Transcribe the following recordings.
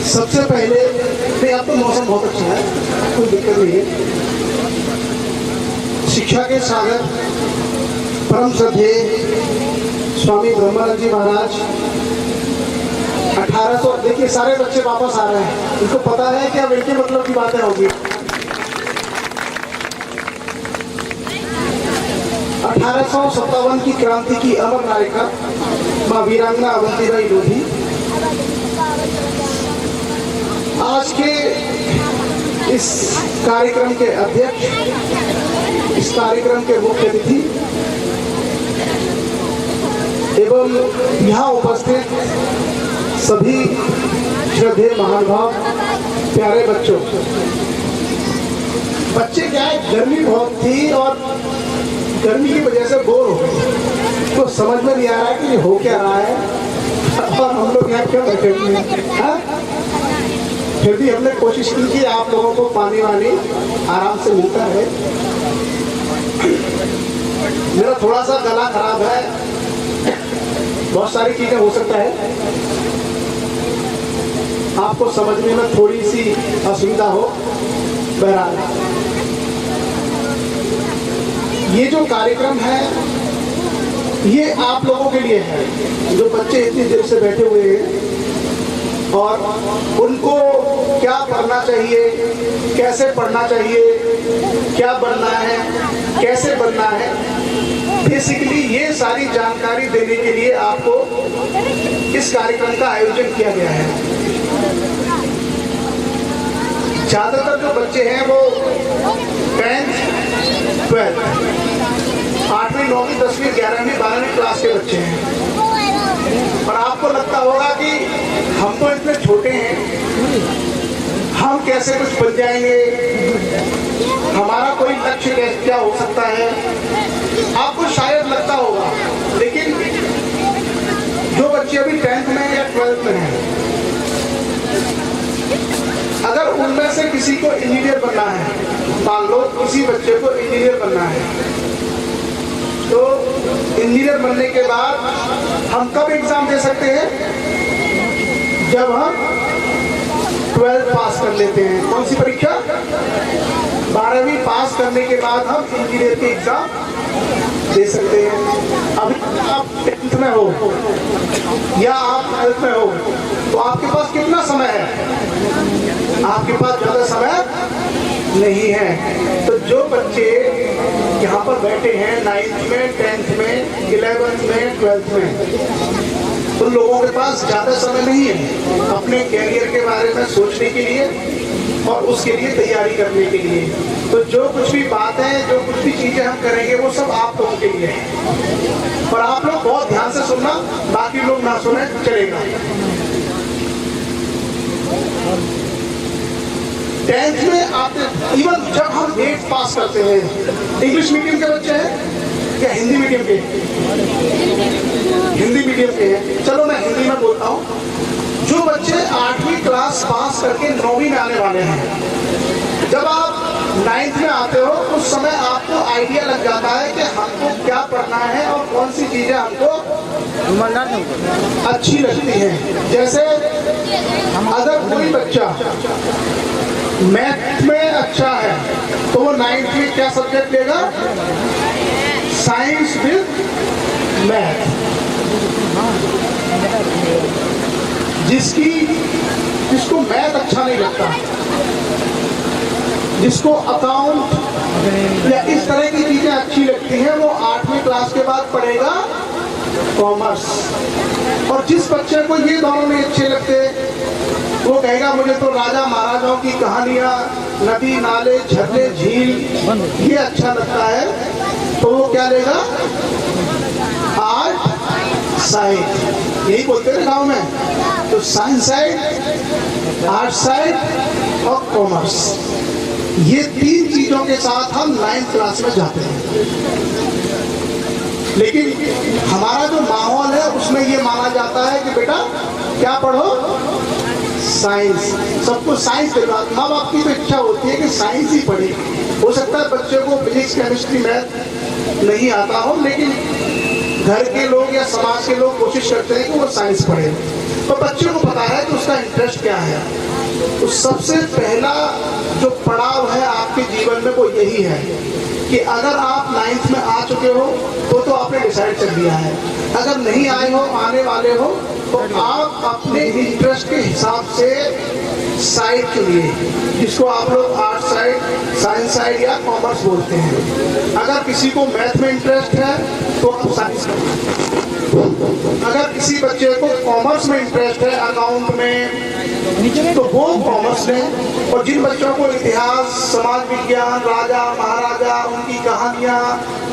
सबसे पहले नहीं, अब तो मौसम बहुत अच्छा है, कोई दिक्कत नहीं है। शिक्षा के सागर परम श्रद्धेय स्वामी ब्रह्मानंद जी महाराज 1800, देखिए सारे बच्चे वापस आ रहे हैं, इनको पता है कि अब इनके मतलब की बातें होगी। 1857 की क्रांति की अमर नायिका मां वीरांगना अवंतीबाई लोधी आज के इस कार्यक्रम के अध्यक्ष, इस कार्यक्रम के मुख्य अतिथि एवं यहाँ उपस्थित सभी श्रद्धेय महानुभाव, प्यारे बच्चों। बच्चे क्या है, गर्मी बहुत थी और गर्मी की वजह से बोर हो गए, तो समझ में नहीं आ रहा है कि हो क्या रहा है और हम लोग यहाँ क्यों बैठे हुए हैं। फिर भी हमने कोशिश की कि आप लोगों को पानी वानी आराम से मिलता है। मेरा थोड़ा सा गला खराब है, बहुत सारी चीजें हो सकता है, आपको समझने में थोड़ी सी असुविधा हो। बहरहाल ये जो कार्यक्रम है ये आप लोगों के लिए है, जो बच्चे इतनी देर से बैठे हुए हैं और उनको क्या पढ़ना चाहिए, कैसे पढ़ना चाहिए, क्या बनना है, कैसे बनना है, बेसिकली ये सारी जानकारी देने के लिए आपको इस कार्यक्रम का आयोजन किया गया है। ज्यादातर जो बच्चे हैं वो 10th, 12th, 8वीं, 9वीं, 10वीं, 11वीं, 12वीं क्लास के बच्चे हैं। और आपको लगता होगा कि हम तो इतने छोटे हैं, हम कैसे कुछ बन जाएंगे, हमारा कोई लक्ष्य क्या हो सकता है, आपको शायद लगता होगा। लेकिन जो बच्चे अभी 10th में या 12th में हैं, अगर उनमें से किसी को इंजीनियर बनना है, मान लो किसी बच्चे को इंजीनियर बनना है, तो इंजीनियर बनने के बाद हम कब एग्जाम दे सकते हैं? जब हम 12th पास कर लेते हैं। कौन सी परीक्षा? 12वीं पास करने के बाद हम इंजीनियर के एग्जाम दे सकते हैं। अभी आप 10th में हो या आप 12th में हो, तो आपके पास कितना समय है? आपके पास ज्यादा समय नहीं है। तो जो बच्चे यहाँ पर बैठे हैं 9th में, 10th में, 11th में, 12th में, उन लोगों के पास ज्यादा समय नहीं है अपने कैरियर के बारे में सोचने के लिए और उसके लिए तैयारी करने के लिए। तो जो कुछ भी बातें, जो कुछ भी चीजें हम करेंगे वो सब आप लोगों के लिए है। और आप लोग बहुत ध्यान से सुनना, बाकी लोग ना सुने चलेगा। 10th में आते, इवन जब हम 8th पास करते हैं, इंग्लिश मीडियम के बच्चे हैं या हिंदी मीडियम के? हिंदी मीडियम के हैं। चलो मैं हिंदी में बोलता हूँ। जो बच्चे 8वीं क्लास पास करके 9वीं में आने वाले हैं, जब आप 9th में आते हो उस समय आपको आइडिया लग जाता है कि हमको क्या पढ़ना है और कौन सी चीजें हमको अच्छी लगती हैं। जैसे अगर कोई बच्चा मैथ में अच्छा है तो वो 9th में क्या सब्जेक्ट लेगा? Science with math. जिसको मैथ अच्छा नहीं लगता, जिसको अकाउंट या इस तरह की चीजें अच्छी लगती हैं, वो 8वीं क्लास के बाद पढ़ेगा कॉमर्स। और जिस बच्चे को ये दोनों नहीं अच्छे लगते, वो कहेगा मुझे तो राजा महाराजाओं की कहानियां, नदी नाले झरने झील ये अच्छा लगता है, तो वो क्या लेगा? Art side. यही बोलते हैं गाँव में। तो साइंस साइड, आर्ट साइड और कॉमर्स, ये 3 चीजों के साथ हम 9th क्लास में जाते हैं। लेकिन हमारा जो माहौल है उसमें ये माना जाता है कि बेटा क्या पढ़ो? साइंस। सबको साइंस देगा। माँ बाप की तो इच्छा होती है कि साइंस ही पढ़े। हो सकता है बच्चे को फिजिक्स, केमिस्ट्री, मैथ नहीं आता हो, लेकिन घर के लोग या समाज के लोग कोशिश करते हैं कि वो साइंस पढ़े, तो बच्चे को पता है कि उसका इंटरेस्ट क्या है। तो सबसे पहला जो पड़ाव है आपके जीवन में वो यही है कि अगर आप 9th में आ चुके हो तो आपने डिसाइड कर दिया है। अगर नहीं आए हो, आने वाले हो, तो आप अपने इंटरेस्ट के हिसाब से साइड चुनिए, जिसको आप लोग आर्ट साइड, साइंस साइड या कॉमर्स बोलते हैं। अगर किसी को मैथ में इंटरेस्ट है तो आप साइंस करिए। अगर किसी बच्चे को कॉमर्स में इंटरेस्ट है, अकाउंट में, तो वो कॉमर्स लें। और जिन बच्चों को इतिहास, समाज विज्ञान, राजा महाराजा, उनकी कहानियाँ,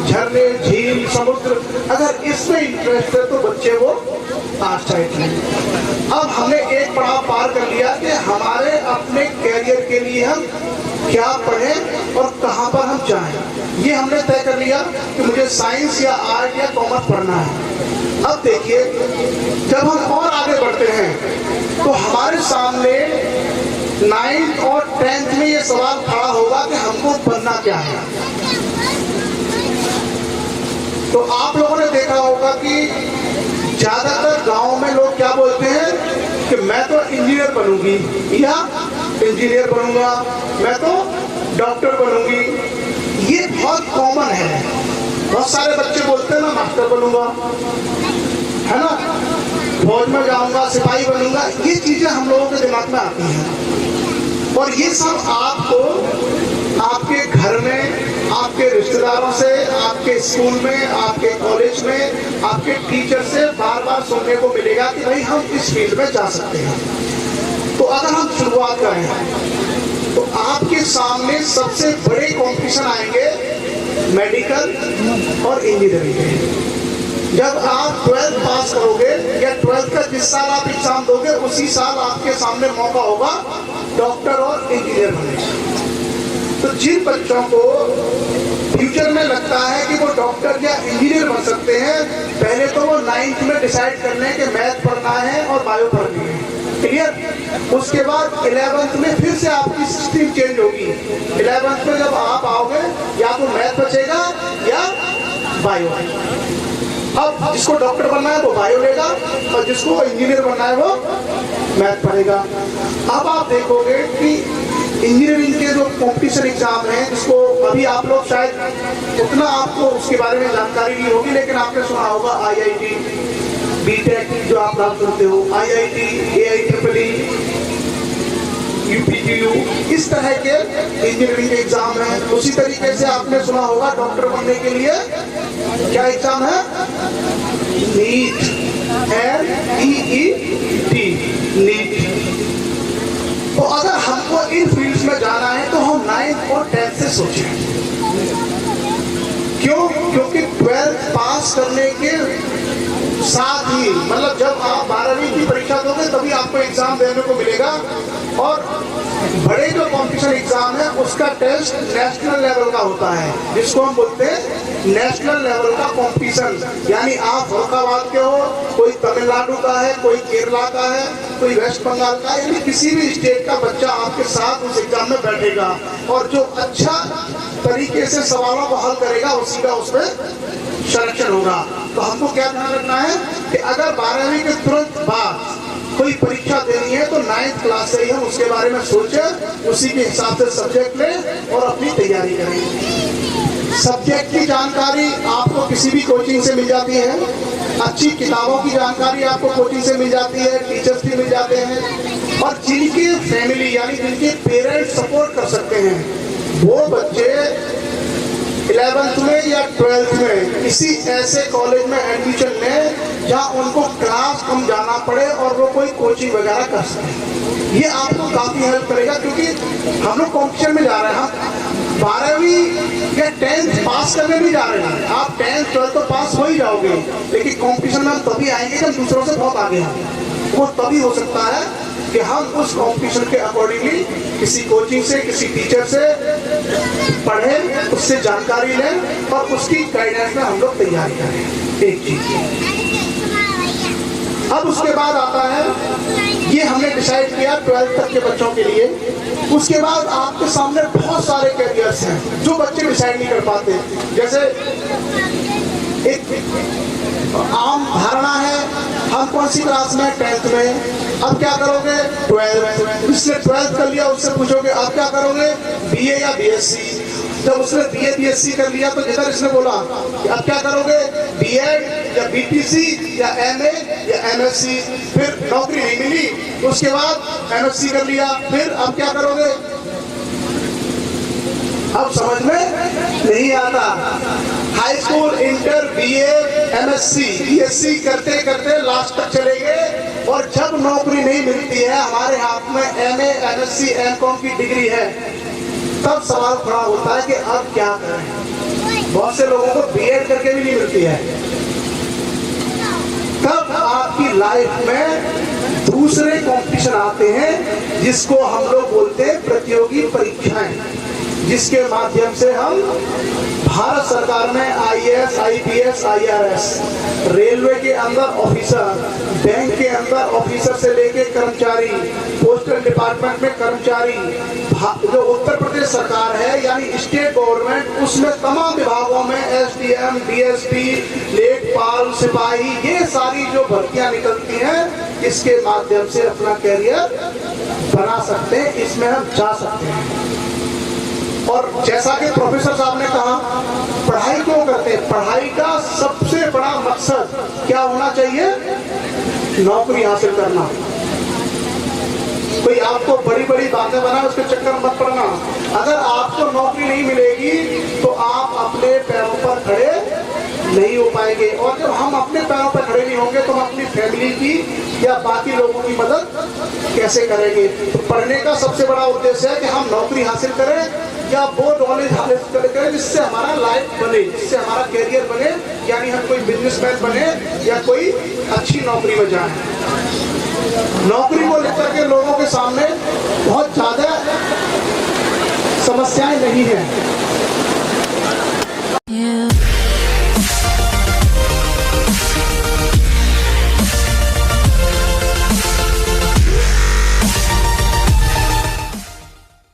झरने, झील, समुद्र, अगर इसमें इंटरेस्ट है तो बच्चे वो आर्ट साइड लें। अब हमने एक पड़ाव पार कर लिया कि हमारे अपने कैरियर के लिए हम क्या पढ़ें और कहाँ पर हम जाएं। ये हमने तय कर लिया कि मुझे साइंस या आर्ट या कॉमर्स पढ़ना है। अब देखिए, जब हम और आगे बढ़ते हैं तो हमारे सामने 9th और 10th में ये सवाल खड़ा होगा कि हमको बनना क्या है। तो आप लोगों ने देखा होगा कि ज्यादातर गांव में लोग क्या बोलते हैं कि मैं तो इंजीनियर बनूंगी या इंजीनियर बनूंगा, मैं तो डॉक्टर बनूंगी। ये बहुत कॉमन है। बहुत सारे बच्चे बोलते हैं मैं मास्टर बनूंगा, है ना, फौज में जाऊंगा, सिपाही बनूंगा। ये चीजें हम लोगों के दिमाग में आती हैं और ये सब आपको आपके घर में, आपके रिश्तेदारों से, आपके स्कूल में, आपके कॉलेज में, आपके टीचर से बार बार सुनने को मिलेगा कि भाई हम इस फील्ड में जा सकते हैं। तो अगर हम शुरुआत करें तो आपके सामने सबसे बड़े कॉम्पिटिशन आएंगे मेडिकल और इंजीनियरिंग के। जब आप 12th पास करोगे या 12th का जिस साल आप एग्जाम दोगे उसी साल आपके सामने मौका होगा डॉक्टर और इंजीनियर बनने का। तो जिन बच्चों को फ्यूचर में लगता है कि वो डॉक्टर या इंजीनियर बन सकते हैं, पहले तो वो 9th में डिसाइड कर लें कि मैथ पढ़ना है और बायो पढ़नी है। क्लियर? उसके बाद 11th में फिर से आपकी स्ट्रीम चेंज होगी। 11th में जब आप आओगे या तो मैथ बचेगा या बायो। अब जिसको डॉक्टर बनना है वो बायो लेगा और जिसको इंजीनियर बनना है वो मैथ पढ़ेगा। अब आप देखोगे कि इंजीनियरिंग के जो कॉम्पिटिशन एग्जाम है, जिसको अभी आप लोग शायद उतना आपको उसके बारे में जानकारी नहीं होगी, लेकिन आपने सुना होगा IIT, BTech जो आप नाम सुनते हो, IIT, AIEEE, UPTU, इस तरह के इंजीनियरिंग के एग्जाम है। उसी तरीके से आपने सुना होगा डॉक्टर बनने के लिए क्या एग्जाम है, नीट, NEET, नीट। तो अगर हमको इन फील्ड्स में जाना है तो हम 9th और 10th से सोचें। क्यों? क्योंकि 12th पास करने के साथ ही, मतलब जब आप 12वीं की परीक्षा दोगे तभी आपको एग्जाम देने को मिलेगा। और बड़े जो कॉम्पिटिशन एग्जाम है उसका टेस्ट नेशनल लेवल का होता है, जिसको हम बोलते हैं नेशनल लेवल का कॉम्पिटिशन। यानी आप फरुखाबाद के हो, कोई तमिलनाडु का है, कोई केरला का है, कोई वेस्ट बंगाल का, यानी किसी भी स्टेट का बच्चा आपके साथ उस एग्जाम में बैठेगा और जो अच्छा तरीके से सवालों को हल करेगा उसी का उसमें सिलेक्शन होगा। तो हमको क्या ध्यान रखना है कि अगर 12वीं के तुरंत बाद कोई परीक्षा देनी है तो 9th क्लास से ही हम उसके बारे में सोचें, उसी के हिसाब से सब्जेक्ट लें और अपनी तैयारी करें। सब्जेक्ट की जानकारी आपको किसी भी कोचिंग से मिल जाती है, अच्छी किताबों की जानकारी आपको कोचिंग से मिल जाती है, टीचर्स भी मिल जाते हैं। और जिनकी फैमिली यानी जिनके पेरेंट्स सपोर्ट कर सकते हैं वो बच्चे 11th में या 12th में किसी ऐसे कॉलेज में एडमिशन लें जहाँ उनको क्लास कम जाना पड़े और वो कोई कोचिंग वगैरह कर सकें। ये आपको काफ़ी हेल्प करेगा, क्योंकि हम लोग कॉम्पिटिशन में जा रहे हैं। हम 12वीं या 10th पास करने भी जा रहे हैं। आप 10th 12th तो पास हो ही जाओगे, लेकिन कॉम्पिटिशन में हम तभी आएंगे जब दूसरों से बहुत आगे हैं। वो तभी हो सकता है कि हम उस कॉम्पिटिशन के अकॉर्डिंगली किसी कोचिंग से, किसी टीचर से पढ़ें, उससे जानकारी लें और उसकी गाइडेंस में हम लोग तैयारी करें। एक चीज। अब उसके बाद आता है, ये हमने डिसाइड किया 12th तक के बच्चों के लिए। उसके बाद आपके सामने बहुत सारे कैरियर्स हैं जो बच्चे डिसाइड नहीं कर पाते। जैसे एक आम धारणा है, हम कौन सी क्लास में, 10th में, अब क्या करोगे 12th, उसने 12th कर लिया, उससे पूछोगे अब क्या करोगे, बीए या बीएससी। जब उसने बीए बीएससी कर लिया तो इधर इसने बोला कि अब क्या करोगे, बीएड या बीटीसी या एमए या एमएससी। फिर नौकरी नहीं मिली, उसके बाद एमएससी कर लिया, फिर अब क्या करोगे, अब समझ में नहीं आता। High school, inter, BA, MSc, BSc करते करते लास्ट तक चले गए, और जब नौकरी नहीं मिलती है, हमारे हाथ में एमए, एमएससी, एमकॉम की डिग्री है, तब सवाल खड़ा होता है कि अब क्या करें। बहुत से लोगों को बीएड करके भी नहीं मिलती है। तब आपकी लाइफ में दूसरे कंपटीशन आते हैं, जिसको हम लोग बोलते हैं प्रतियोगी परीक्षाएं, जिसके माध्यम से हम भारत सरकार में आईएएस, आईपीएस, आईआरएस, रेलवे के अंदर ऑफिसर, बैंक के अंदर ऑफिसर से लेके कर्मचारी, पोस्टल डिपार्टमेंट में कर्मचारी, जो उत्तर प्रदेश सरकार है यानी स्टेट गवर्नमेंट, उसमें तमाम विभागों में एसडीएम, डीएसपी, लेखपाल, सिपाही, ये सारी जो भर्तियां निकलती हैं, इसके माध्यम से अपना कैरियर बना सकते हैं, इसमें हम जा सकते हैं। और जैसा कि प्रोफेसर साहब ने कहा, पढ़ाई क्यों करते हैं, पढ़ाई का सबसे बड़ा मकसद क्या होना चाहिए, नौकरी हासिल करना। कोई आपको बड़ी बड़ी बातें बनाए उसके चक्कर में मत पड़ना। अगर आपको नौकरी नहीं मिलेगी तो आप अपने पैरों पर खड़े नहीं हो पाएंगे, और जब हम अपने पैरों पर खड़े नहीं होंगे तो हम अपनी फैमिली की या बाकी लोगों की मदद कैसे करेंगे। तो पढ़ने का सबसे बड़ा उद्देश्य है कि हम नौकरी हासिल करें या वो नॉलेज हासिल करें जिससे हमारा लाइफ बने, जिससे हमारा कैरियर बने, यानी हम कोई बिजनेसमैन बने या कोई अच्छी नौकरी में जाए। नौकरी को लेकर के लोगों के सामने बहुत ज्यादा समस्याएं नहीं है।